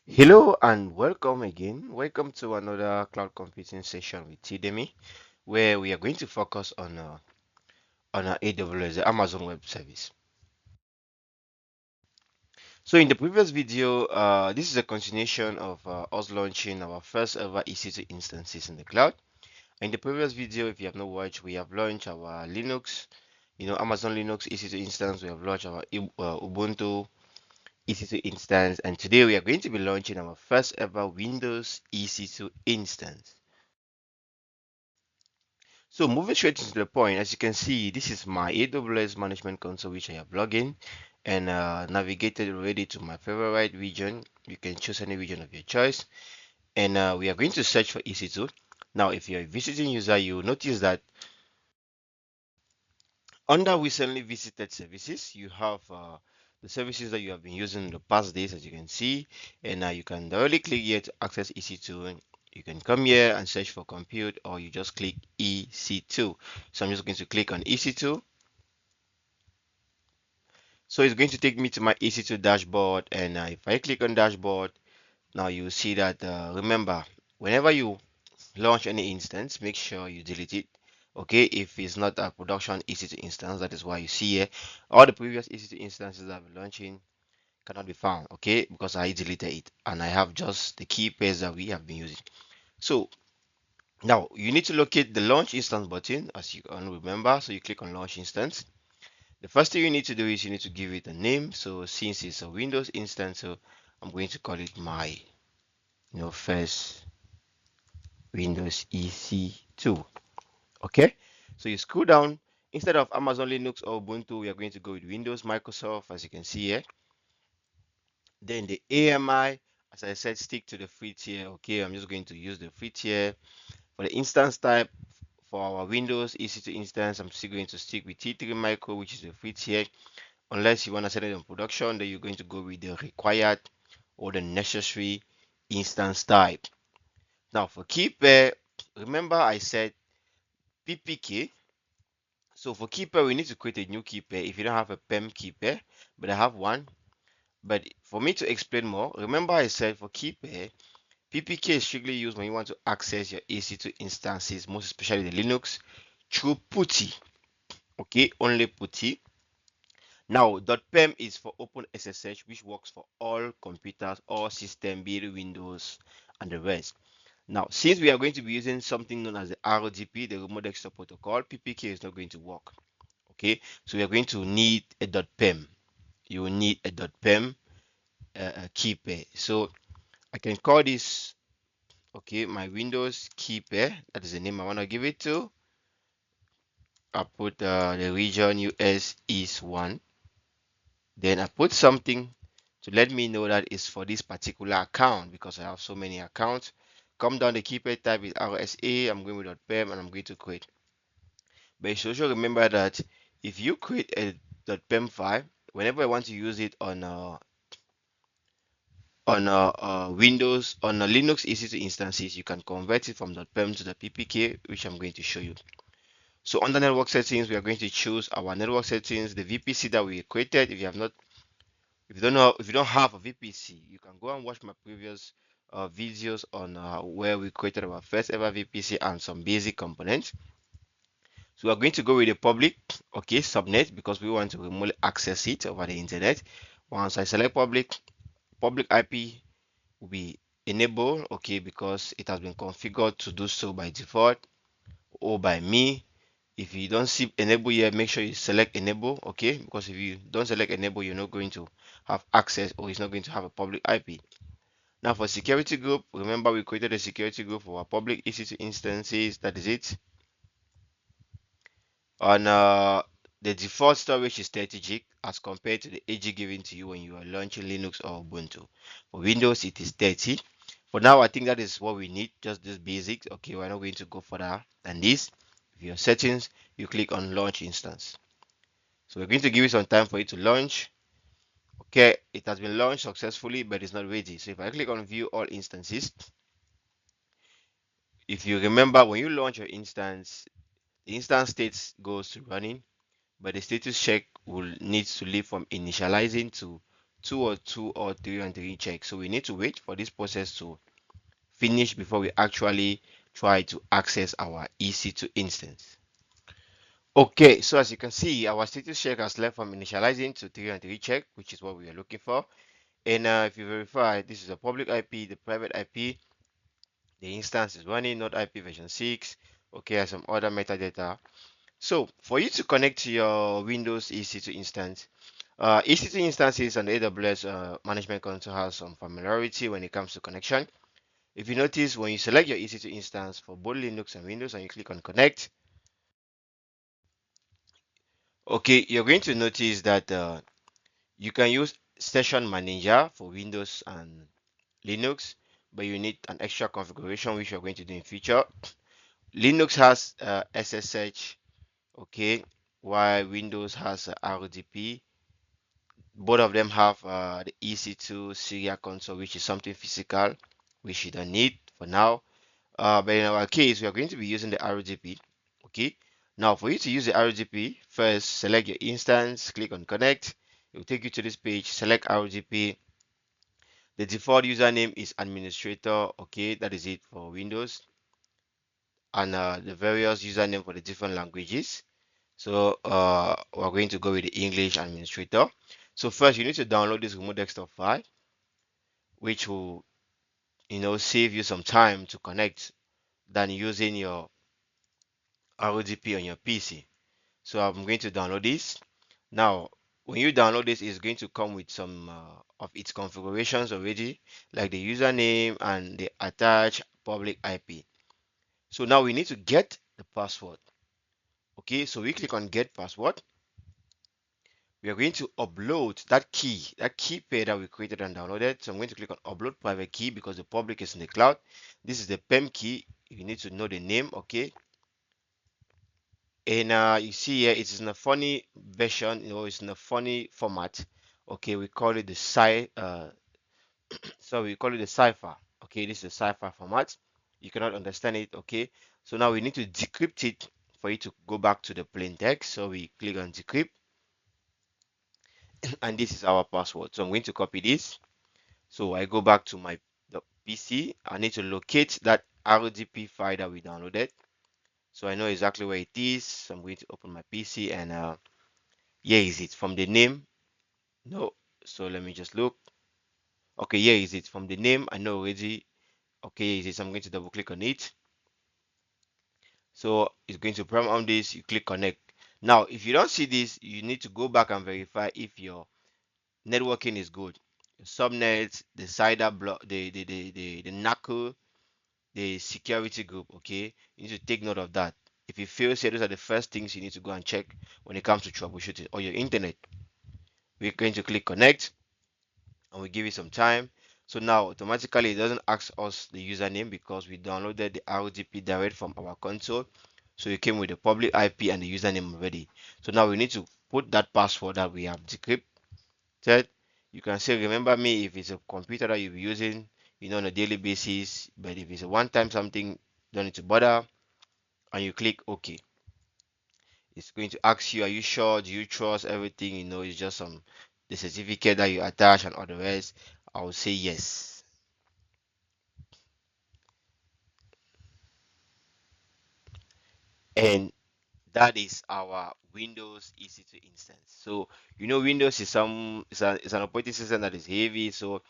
Hello and welcome again. Welcome to another cloud computing session with Tidemi, where we are going to focus on AWS, the Amazon Web Service. So in the previous video, this is a continuation of us launching our first ever EC2 instances in the cloud. In the previous video, if you have not watched, we have launched our Linux, Amazon Linux EC2 instance. We have launched our Ubuntu EC2 instance, and today we are going to be launching our first ever Windows EC2 instance. So moving straight into the point, as you can see, this is my AWS management console which I have logged in and navigated already to my favorite region. You can choose any region of your choice, and we are going to search for EC2. Now, if you're a visiting user, you will notice that under recently visited services, you have the services that you have been using in the past days, as you can see, and you can directly click here to access EC2. You can come here and search for compute, or you just click EC2. So I'm just going to click on EC2. So it's going to take me to my EC2 dashboard, and if I click on dashboard, now you see that remember, whenever you launch any instance, make sure you delete it. Okay, if it's not a production EC2 instance, that is why you see here all the previous EC2 instances I've been launching cannot be found. Okay, because I deleted it and I have just the key pairs that we have been using. So now you need to locate the launch instance button, as you can remember. So you click on launch instance. The first thing you need to do is you need to give it a name. So since it's a Windows instance, so I'm going to call it my first Windows EC2. Okay, so you scroll down. Instead of Amazon Linux or Ubuntu, we are going to go with Windows, Microsoft, as you can see here. Then the AMI, as I said, stick to the free tier. Okay, I'm just going to use the free tier. For the instance type, for our Windows EC2 instance, I'm still going to stick with T3 Micro, which is the free tier. Unless you want to set it in production, then you're going to go with the required or the necessary instance type. Now for key pair, remember I said PPK. So for key pair, we need to create a new key pair if you don't have a PEM key pair, but I have one. But for me to explain more, remember I said for key pair, PPK is strictly used when you want to access your EC2 instances, most especially the Linux, through PuTTY. Okay, only PuTTY. Now, .pem is for OpenSSH, which works for all computers, all system, be it Windows, and the rest. Now, since we are going to be using something known as the RDP, the Remote Desktop Protocol, PPK is not going to work. Okay, so we are going to need a .pem. You will need a .pem key pair. So I can call this, okay, my Windows key pair. That is the name I want to give it to. I put the region US East 1. Then I put something to let me know that it's for this particular account because I have so many accounts. Come down the keypad type is RSA. I'm going with .pem and I'm going to create. But you should also remember that if you create a .pem file, whenever I want to use it on Windows, on Linux EC2 instances, you can convert it from .pem to the PPK, which I'm going to show you. So under network settings, we are going to choose our network settings, the VPC that we created. If you have not If you don't have a VPC, you can go and watch my previous videos on where we created our first ever VPC and some basic components. So we're going to go with the public, okay, subnet, because we want to remotely access it over the internet. Once I select public IP will be enabled, okay, because it has been configured to do so by default or by me. If you don't see enable here, make sure you select enable, okay, because if you don't select enable, you're not going to have access or it's not going to have a public IP. Now for security group, remember we created a security group for our public EC2 instances. That is it. On the default storage is 30 gig as compared to the 8 gig given to you when you are launching Linux or Ubuntu. For Windows, it is 30. For now, I think that is what we need, just this basics. Okay, we're not going to go further than this. If your settings, you click on launch instance. So we're going to give it some time for it to launch. Okay, it has been launched successfully, but it's not ready. So if I click on view all instances, if you remember when you launch your instance, the instance state goes to running, but the status check will need to leave from initializing to 2 or 3 check. So we need to wait for this process to finish before we actually try to access our EC2 instance. Okay, so as you can see, our status check has left from initializing to 3 and 3 check, which is what we are looking for. And if you verify, this is a public IP, the private IP, the instance is running, not IP version 6. Okay, and some other metadata. So for you to connect to your Windows EC2 instance, EC2 instances on the AWS management console has some familiarity when it comes to connection. If you notice, when you select your EC2 instance for both Linux and Windows and you click on connect, okay, you're going to notice that you can use session manager for Windows and Linux, but you need an extra configuration which you're going to do in future. Linux has SSH, okay, while Windows has RDP. Both of them have the EC2 serial console, which is something physical, which you don't need for now. But in our case, we are going to be using the RGP. Okay. Now, for you to use the RGP, first select your instance, click on connect. It will take you to this page. Select RGP. The default username is administrator. Okay, that is it for Windows, and the various username for the different languages. So we're going to go with the English administrator. So first, you need to download this remote desktop file, which will save you some time to connect than using your RODP on your PC. So I'm going to download this. Now, when you download this, it's going to come with some of its configurations already, like the username and the attached public IP. So now we need to get the password. Okay, so we click on get password. We are going to upload that key pair that we created and downloaded. So I'm going to click on upload private key because the public is in the cloud. This is the PEM key. You need to know the name, okay? And you see here, it's in a funny version, it's in a funny format. Okay, we call it the so we call it the cipher. Okay, this is a cipher format. You cannot understand it, okay? So now we need to decrypt it for you to go back to the plain text. So we click on decrypt, and this is our password. So I'm going to copy this. So I go back to the PC. I need to locate that RDP file that we downloaded. So I know exactly where it is. So I'm going to open my PC, and here is it from the name. No, so let me just look. Okay, here is it from the name. I know already. Okay, here is it. So I'm going to double click on it. So it's going to prompt on this. You click connect. Now, if you don't see this, you need to go back and verify if your networking is good. The subnet, the CIDR block, the NACL, the security group. Okay, you need to take note of that. If you fail, say those are the first things you need to go and check when it comes to troubleshooting or your internet. We're going to click connect, and we give it some time. So now automatically it doesn't ask us the username because we downloaded the RGP direct from our console. So it came with the public IP and the username already. So now we need to put that password that we have decrypted. You can say remember me if it's a computer that you'll be using, on a daily basis. But if it's a one-time something, don't need to bother. And you click OK. It's going to ask you, are you sure? Do you trust everything? It's just the certificate that you attach and all the rest. I will say yes. And that is our Windows EC2 instance. So Windows is an operating system that is heavy. So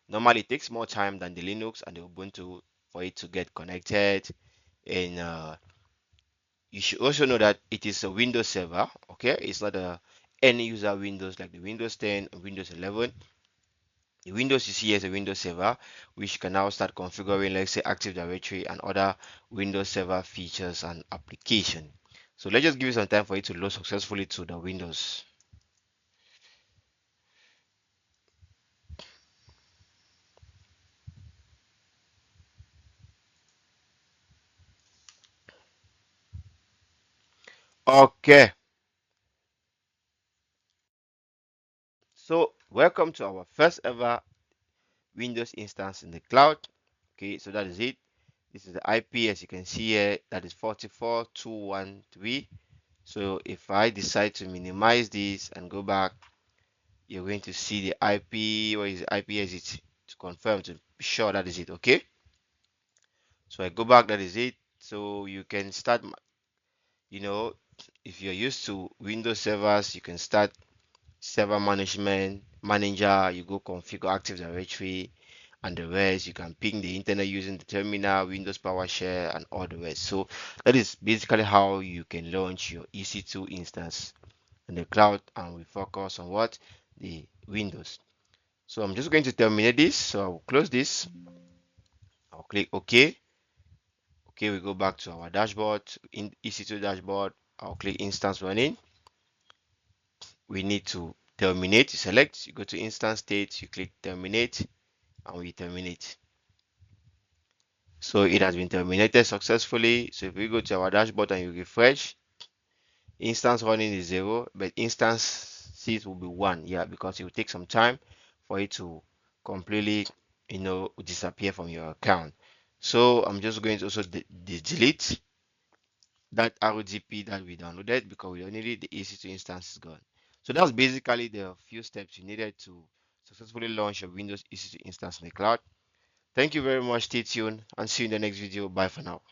normally it takes more time than the Linux and the Ubuntu for it to get connected. And you should also know that it is a Windows server. Okay, it's not a end user Windows like the Windows 10 or Windows 11. The Windows you see here is a Windows server, which you can now start configuring, let's say Active Directory and other Windows server features and application. So let's just give you some time for it to load successfully to the Windows. Okay, so welcome to our first ever Windows instance in the cloud. Okay, so that is it. This is the IP, as you can see here, that is 44213. So if I decide to minimize this and go back, you're going to see the IP. What is the IP exit to confirm to be sure that is it. Okay. So I go back. That is it. So you can start. You know, if you're used to Windows servers, you can start server management manager. You go configure Active Directory and the rest. You can ping the internet using the terminal, Windows PowerShell, and all the rest. So that is basically how you can launch your EC2 instance in the cloud, and we focus on what the Windows. So I'm just going to terminate this. So I'll close this. I'll click OK. Okay, we go back to our dashboard in EC2 dashboard. I'll click instance running. We need to terminate. You select, you go to instance state, you click terminate, and we terminate. So it has been terminated successfully. So if we go to our dashboard and you refresh, instance running is 0, but instance seat will be 1. Yeah, because it will take some time for it to completely, disappear from your account. So I'm just going to also delete that ROGP that we downloaded because we don't need it. The EC2 instance is gone. So that's basically the few steps you needed to successfully launch your Windows EC2 instance in the cloud. Thank you very much. Stay tuned and see you in the next video. Bye for now.